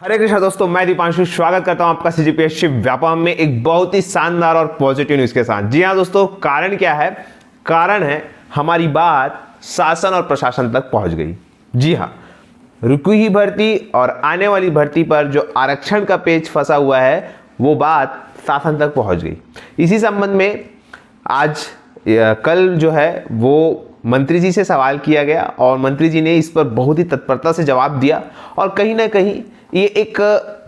हरे कृष्णा दोस्तों, मैं दीपांशु स्वागत करता हूं आपका सीजीपीएससी व्यापम में एक बहुत ही शानदार और पॉजिटिव न्यूज के साथ। जी हां दोस्तों, कारण क्या है? कारण है हमारी बात शासन और प्रशासन तक पहुंच गई। जी हां, रुकी हुई भर्ती और आने वाली भर्ती पर जो आरक्षण का पेच फंसा हुआ है वो बात शासन तक पहुंच गई। इसी संबंध में आज कल जो है वो मंत्री जी से सवाल किया गया और मंत्री जी ने इस पर बहुत ही तत्परता से जवाब दिया और कहीं ना कहीं ये एक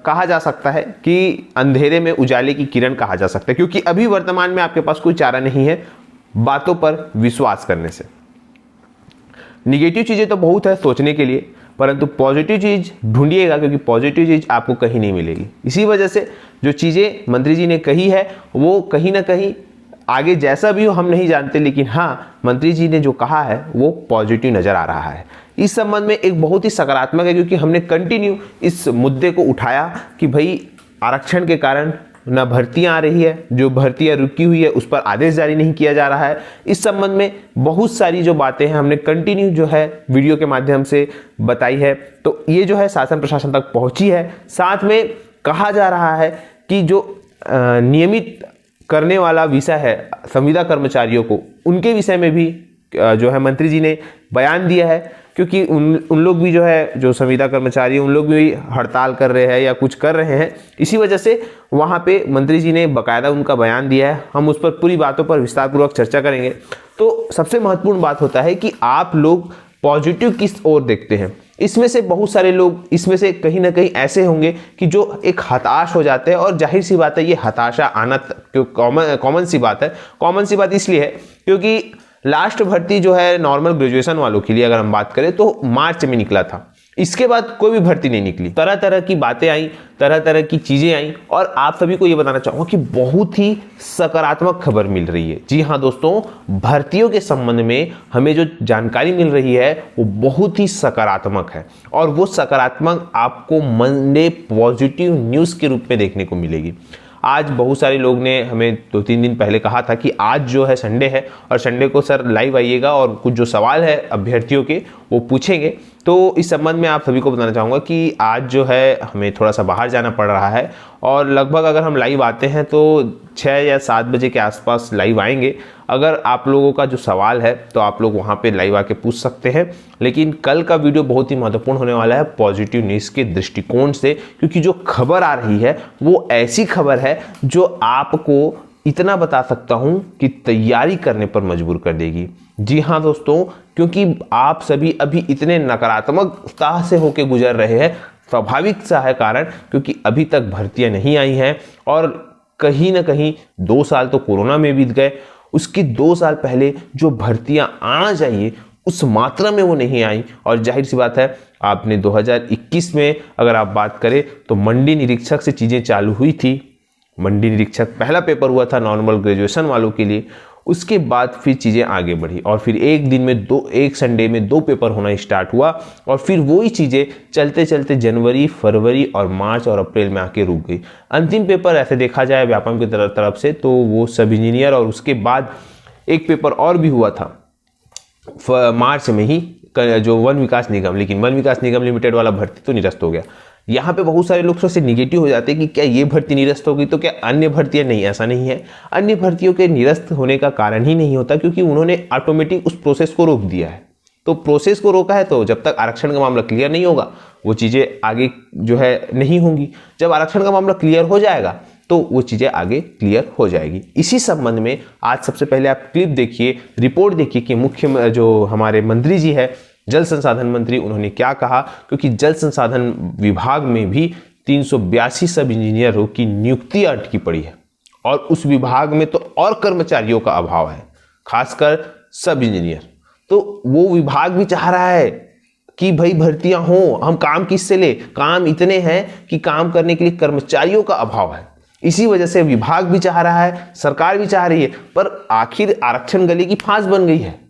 कहा जा सकता है कि अंधेरे में उजाले की किरण कहा जा सकता है, क्योंकि अभी वर्तमान में आपके पास कोई चारा नहीं है बातों पर विश्वास करने से। निगेटिव चीजें तो बहुत है सोचने के लिए, परंतु पॉजिटिव चीज ढूंढिएगा, क्योंकि पॉजिटिव चीज आपको कहीं नहीं मिलेगी। इसी वजह से जो चीजें मंत्री जी ने कही है वो कहीं ना कहीं आगे जैसा भी हो हम नहीं जानते, लेकिन हाँ, मंत्री जी ने जो कहा है वो पॉजिटिव नजर आ रहा है। इस संबंध में एक बहुत ही सकारात्मक है, क्योंकि हमने कंटिन्यू इस मुद्दे को उठाया कि भाई आरक्षण के कारण ना भर्तियां आ रही है, जो भर्तियां रुकी हुई है उस पर आदेश जारी नहीं किया जा रहा है। इस संबंध में बहुत सारी जो बातें हैं हमने कंटिन्यू जो है वीडियो के माध्यम से बताई है, तो ये जो है शासन प्रशासन तक पहुंची है। साथ में कहा जा रहा है कि जो नियमित करने वाला विषय है संविदा कर्मचारियों को, उनके विषय में भी जो है मंत्री जी ने बयान दिया है, क्योंकि उन लोग भी जो है जो संविदा कर्मचारी उन लोग भी हड़ताल कर रहे हैं या कुछ कर रहे हैं। इसी वजह से वहाँ पे मंत्री जी ने बकायदा उनका बयान दिया है। हम उस पर पूरी बातों पर विस्तारपूर्वक चर्चा करेंगे। तो सबसे महत्वपूर्ण बात होता है कि आप लोग पॉजिटिव किस ओर देखते हैं। इसमें से बहुत सारे लोग इसमें से कहीं ना कहीं ऐसे होंगे कि जो एक हताश हो जाते हैं, और जाहिर सी बात है ये हताशा आना कॉमन सी बात है। कॉमन सी बात इसलिए है क्योंकि लास्ट भर्ती जो है नॉर्मल ग्रेजुएशन वालों के लिए अगर हम बात करें तो मार्च में निकला था। इसके बाद कोई भी भर्ती नहीं निकली। तरह तरह की बातें आई, तरह तरह की चीजें आई, और आप सभी को यह बताना चाहूंगा कि बहुत ही सकारात्मक खबर मिल रही है। जी हाँ दोस्तों, भर्तियों के संबंध में हमें जो जानकारी मिल रही है वो बहुत ही सकारात्मक है, और वो सकारात्मक आपको मंडे पॉजिटिव न्यूज के रूप में देखने को मिलेगी। आज बहुत सारे लोग ने हमें 2-3 दिन पहले कहा था कि आज जो है संडे है और संडे को सर लाइव आइएगा और कुछ जो सवाल है अभ्यर्थियों के वो पूछेंगे। तो इस संबंध में आप सभी को बताना चाहूँगा कि आज जो है हमें थोड़ा सा बाहर जाना पड़ रहा है, और लगभग अगर हम लाइव आते हैं तो 6 या 7 बजे के आसपास लाइव आएंगे। अगर आप लोगों का जो सवाल है तो आप लोग वहाँ पे लाइव आके पूछ सकते हैं। लेकिन कल का वीडियो बहुत ही महत्वपूर्ण होने वाला है पॉजिटिव न्यूज़ के दृष्टिकोण से, क्योंकि जो खबर आ रही है वो ऐसी खबर है जो आपको इतना बता सकता हूं कि तैयारी करने पर मजबूर कर देगी। जी हाँ दोस्तों, क्योंकि आप सभी अभी इतने नकारात्मकता से होके गुजर रहे हैं, स्वाभाविक सा है कारण, क्योंकि अभी तक भर्तियां नहीं आई हैं और कहीं ना कहीं 2 साल तो कोरोना में बीत गए। उसके 2 साल पहले जो भर्तियां आना चाहिए उस मात्रा में वो नहीं आई, और जाहिर सी बात है आपने 2021 में अगर आप बात करें तो मंडी निरीक्षक से चीजें चालू हुई थी। मंडी निरीक्षक पहला पेपर हुआ था नॉर्मल ग्रेजुएशन वालों के लिए। उसके बाद फिर चीज़ें आगे बढ़ी और फिर एक दिन में एक संडे में 2 पेपर होना स्टार्ट हुआ, और फिर वही चीज़ें चलते चलते जनवरी, फरवरी और मार्च और अप्रैल में आके रुक गई। अंतिम पेपर ऐसे देखा जाए व्यापम की तरफ से तो वो सब इंजीनियर, और उसके बाद एक पेपर और भी हुआ था मार्च में ही, जो वन विकास निगम, लेकिन वन विकास निगम लिमिटेड वाला भर्ती तो निरस्त हो गया। यहाँ पे बहुत सारे लोग थोड़े निगेटिव हो जाते हैं कि क्या ये भर्ती निरस्त होगी तो क्या अन्य भर्तियां नहीं? ऐसा नहीं है। अन्य भर्तियों के निरस्त होने का कारण ही नहीं होता, क्योंकि उन्होंने ऑटोमेटिक उस प्रोसेस को रोक दिया है। तो प्रोसेस को रोका है तो जब तक आरक्षण का मामला क्लियर नहीं होगा वो चीज़ें आगे जो है नहीं होंगी। जब आरक्षण का मामला क्लियर हो जाएगा तो वो चीज़ें आगे क्लियर हो जाएगी। इसी संबंध में आज सबसे पहले आप क्लिप देखिए, रिपोर्ट देखिए कि मुख्य जो हमारे मंत्री जी है, जल संसाधन मंत्री, उन्होंने क्या कहा। क्योंकि जल संसाधन विभाग में भी 382 सब इंजीनियरों की नियुक्ति अटकी पड़ी है, और उस विभाग में तो और कर्मचारियों का अभाव है, खासकर सब इंजीनियर। तो वो विभाग भी चाह रहा है कि भाई भर्तियां हो, हम काम किससे ले, काम इतने हैं कि काम करने के लिए कर्मचारियों का अभाव है। इसी वजह से विभाग भी चाह रहा है, सरकार भी चाह रही है, पर आखिर आरक्षण गले की फांस बन गई है।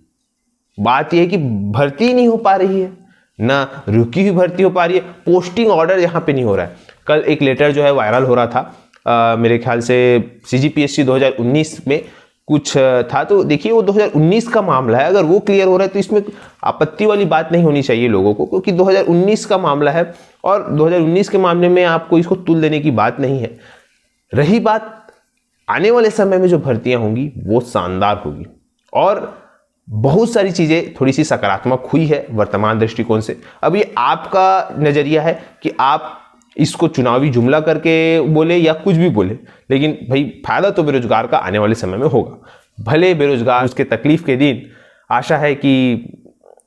बात यह है कि भर्ती नहीं हो पा रही है, ना रुकी हुई भर्ती हो पा रही है, पोस्टिंग ऑर्डर यहाँ पे नहीं हो रहा है। कल एक लेटर जो है वायरल हो रहा था, मेरे ख्याल से सीजीपीएससी 2019 में कुछ था। तो देखिए वो 2019 का मामला है, अगर वो क्लियर हो रहा है तो इसमें आपत्ति वाली बात नहीं होनी चाहिए लोगों को, क्योंकि 2019 का मामला है और 2019 के मामले में आपको इसको तुल देने की बात नहीं है। रही बात आने वाले समय में जो भर्तियां होंगी वो शानदार होगी और बहुत सारी चीजें थोड़ी सी सकारात्मक हुई है वर्तमान दृष्टिकोण से। अब ये आपका नजरिया है कि आप इसको चुनावी जुमला करके बोले या कुछ भी बोले, लेकिन भाई फायदा तो बेरोजगार का आने वाले समय में होगा। भले बेरोजगार उसके तकलीफ के दिन आशा है कि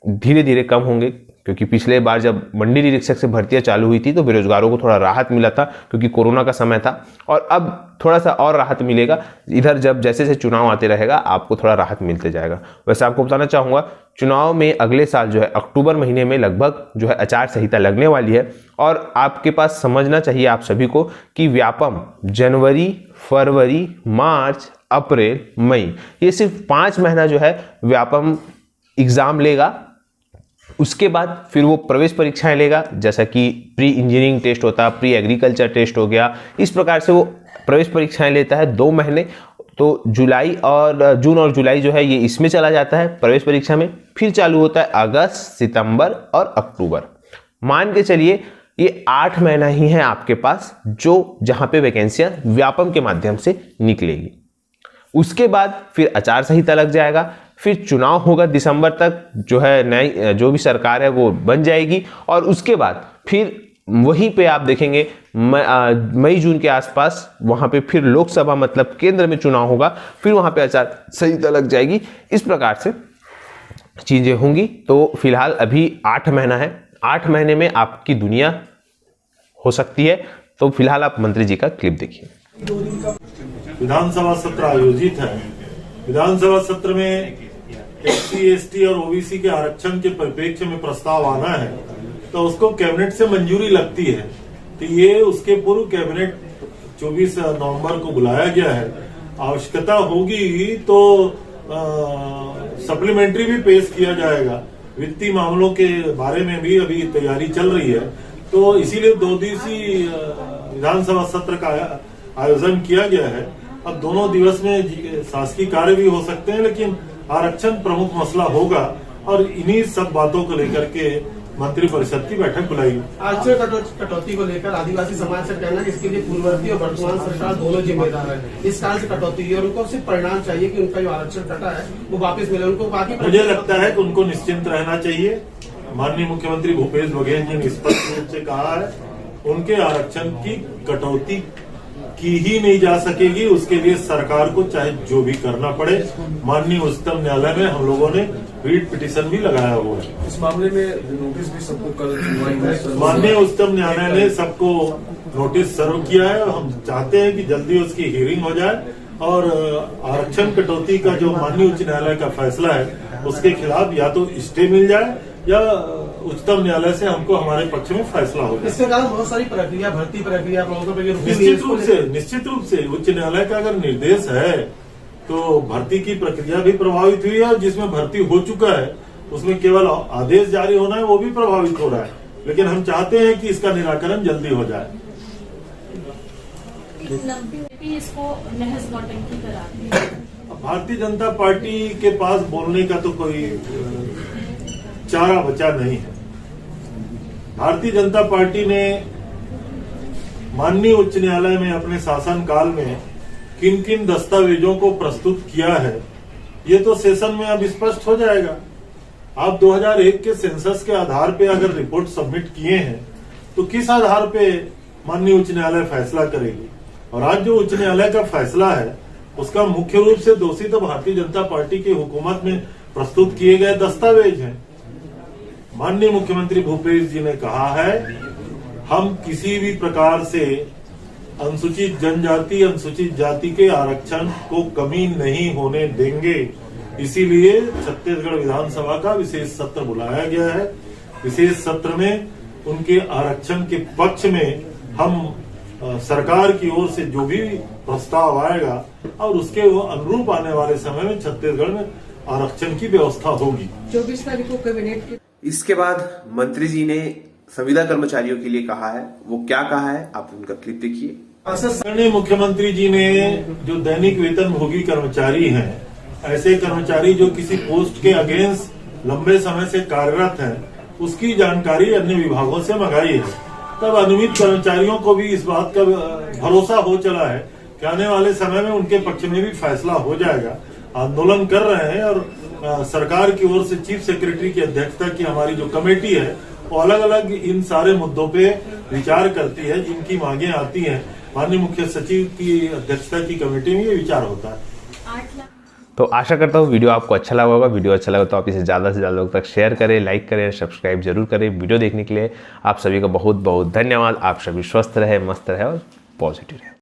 धीरे धीरे कम होंगे, क्योंकि पिछले बार जब मंडी निरीक्षक से भर्तियां चालू हुई थी तो बेरोजगारों को थोड़ा राहत मिला था, क्योंकि कोरोना का समय था, और अब थोड़ा सा और राहत मिलेगा। इधर जब जैसे जैसे चुनाव आते रहेगा आपको थोड़ा राहत मिलते जाएगा। वैसे आपको बताना चाहूँगा चुनाव में अगले साल जो है अक्टूबर महीने में लगभग जो है आचार संहिता लगने वाली है, और आपके पास समझना चाहिए आप सभी को कि व्यापम जनवरी, फरवरी, मार्च, अप्रैल, मई, ये सिर्फ 5 महीना जो है व्यापम एग्जाम लेगा। उसके बाद फिर वो प्रवेश परीक्षाएं लेगा, जैसा कि प्री इंजीनियरिंग टेस्ट होता है, प्री एग्रीकल्चर टेस्ट हो गया, इस प्रकार से वो प्रवेश परीक्षाएं लेता है 2 महीने। तो जुलाई और जून और जुलाई जो है ये इसमें चला जाता है प्रवेश परीक्षा में, फिर चालू होता है अगस्त, सितंबर और अक्टूबर। मान के चलिए ये 8 महीना ही है आपके पास जो जहां पे वैकेंसियां व्यापम के माध्यम से निकलेगी। उसके बाद फिर आचार संहिता लग जाएगा, फिर चुनाव होगा दिसंबर तक, जो है नई जो भी सरकार है वो बन जाएगी, और उसके बाद फिर वहीं पे आप देखेंगे मई जून के आसपास वहां पे फिर लोकसभा मतलब केंद्र में चुनाव होगा, फिर वहां पे आचार संहिता लग जाएगी। इस प्रकार से चीजें होंगी। तो फिलहाल अभी 8 महीना है, 8 महीने में आपकी दुनिया हो सकती है। तो फिलहाल आप मंत्री जी का क्लिप देखिए। विधानसभा सत्र आयोजित है। विधानसभा सत्र में एससी, एसटी और ओबीसी के आरक्षण के परिप्रेक्ष्य में प्रस्ताव आना है तो उसको कैबिनेट से मंजूरी लगती है। तो ये उसके पूर्व कैबिनेट 24 नवंबर को बुलाया गया है। आवश्यकता होगी तो सप्लीमेंट्री भी पेश किया जाएगा। वित्तीय मामलों के बारे में भी अभी तैयारी चल रही है, तो इसीलिए 2 दिवसीय विधानसभा सत्र का आयोजन किया गया है। अब दोनों दिवस में शासकीय कार्य भी हो सकते हैं, लेकिन आरक्षण प्रमुख मसला होगा और इन्हीं सब बातों को लेकर के मंत्रिपरिषद की बैठक बुलाई। आरक्षण कटौती को लेकर आदिवासी समाज का कहना है कि इसके लिए पूर्ववर्ती और वर्तमान सरकार दोनों जिम्मेदार है। इस कारण से कटौती हुई और उनको सिर्फ परिणाम चाहिए कि उनका जो आरक्षण कटा है वो वापस मिले उनको। बाकी मुझे लगता है कि उनको निश्चिंत रहना चाहिए। माननीय मुख्यमंत्री भूपेश बघेल जी ने स्पष्ट रूप से कहा है उनके आरक्षण की कटौती की ही नहीं जा सकेगी, उसके लिए सरकार को चाहे जो भी करना पड़े। माननीय उच्चतम न्यायालय में हम लोगों ने रीट पिटीशन भी लगाया हुआ है। इस मामले में नोटिस भी सबको कल माननीय उच्चतम न्यायालय ने सबको नोटिस सर्व किया है। हम चाहते हैं कि जल्दी उसकी हियरिंग हो जाए और आरक्षण कटौती का जो माननीय उच्च न्यायालय का फैसला है उसके खिलाफ या तो स्टे मिल जाए या उच्चतम न्यायालय से हमको हमारे पक्ष में फैसला हो जाए। इसके कारण बहुत सारी प्रक्रिया, भर्ती प्रक्रिया निश्चित रूप से उच्च न्यायालय का अगर निर्देश है तो भर्ती की प्रक्रिया भी प्रभावित हुई है, और जिसमें भर्ती हो चुका है उसमें केवल आदेश जारी होना है वो भी प्रभावित हो रहा है। लेकिन हम चाहते हैं कि इसका निराकरण जल्दी हो जाए। इसको महज नौटंकी करार दिया। भारतीय जनता पार्टी के पास बोलने का तो कोई चारा बचा नहीं है। भारतीय जनता पार्टी ने माननीय उच्च न्यायालय में अपने शासनकाल में किन किन दस्तावेजों को प्रस्तुत किया है ये तो सेशन में अब स्पष्ट हो जाएगा। आप 2001 के सेंसस के आधार पे अगर रिपोर्ट सबमिट किए हैं तो किस आधार पे माननीय उच्च न्यायालय फैसला करेगी, और आज जो उच्च न्यायालय का फैसला है उसका मुख्य रूप से दोषी तो भारतीय जनता पार्टी की हुकूमत में प्रस्तुत किए गए दस्तावेज हैं। माननीय मुख्यमंत्री भूपेश जी ने कहा है हम किसी भी प्रकार से अनुसूचित जनजाति, अनुसूचित जाति के आरक्षण को कमी नहीं होने देंगे। इसीलिए छत्तीसगढ़ विधानसभा का विशेष सत्र बुलाया गया है। विशेष सत्र में उनके आरक्षण के पक्ष में हम सरकार की ओर से जो भी प्रस्ताव आएगा और उसके वो अनुरूप आने वाले समय में छत्तीसगढ़ में आरक्षण की व्यवस्था होगी। 24 तारीख को कैबिनेट। इसके बाद मंत्री जी ने संविदा कर्मचारियों के लिए कहा है, वो क्या कहा है आप उनका क्लिप देखिए। माननीय मुख्यमंत्री जी ने जो दैनिक वेतन भोगी कर्मचारी हैं, ऐसे कर्मचारी जो किसी पोस्ट के अगेंस्ट लंबे समय से कार्यरत हैं, उसकी जानकारी अन्य विभागों से मंगाई है। तब अनियमित कर्मचारियों को भी इस बात का भरोसा हो चला है कि आने वाले समय में उनके पक्ष में भी फैसला हो जाएगा। आंदोलन कर रहे हैं और सरकार की ओर से चीफ सेक्रेटरी की अध्यक्षता की हमारी जो कमेटी है वो अलग अलग इन सारे मुद्दों पे विचार करती है। जिनकी मांगे आती हैं, माननीय मुख्य सचिव की अध्यक्षता की कमेटी में ये विचार होता है। 8 लाख तो आशा करता हूँ वीडियो आपको अच्छा लगा होगा। वीडियो अच्छा लगा तो आप इसे ज़्यादा से ज़्यादा लोग तक शेयर करें, लाइक करें, सब्सक्राइब जरूर करें। वीडियो देखने के लिए आप सभी का बहुत बहुत धन्यवाद। आप सभी स्वस्थ रहे, मस्त रहे और पॉजिटिव रहे।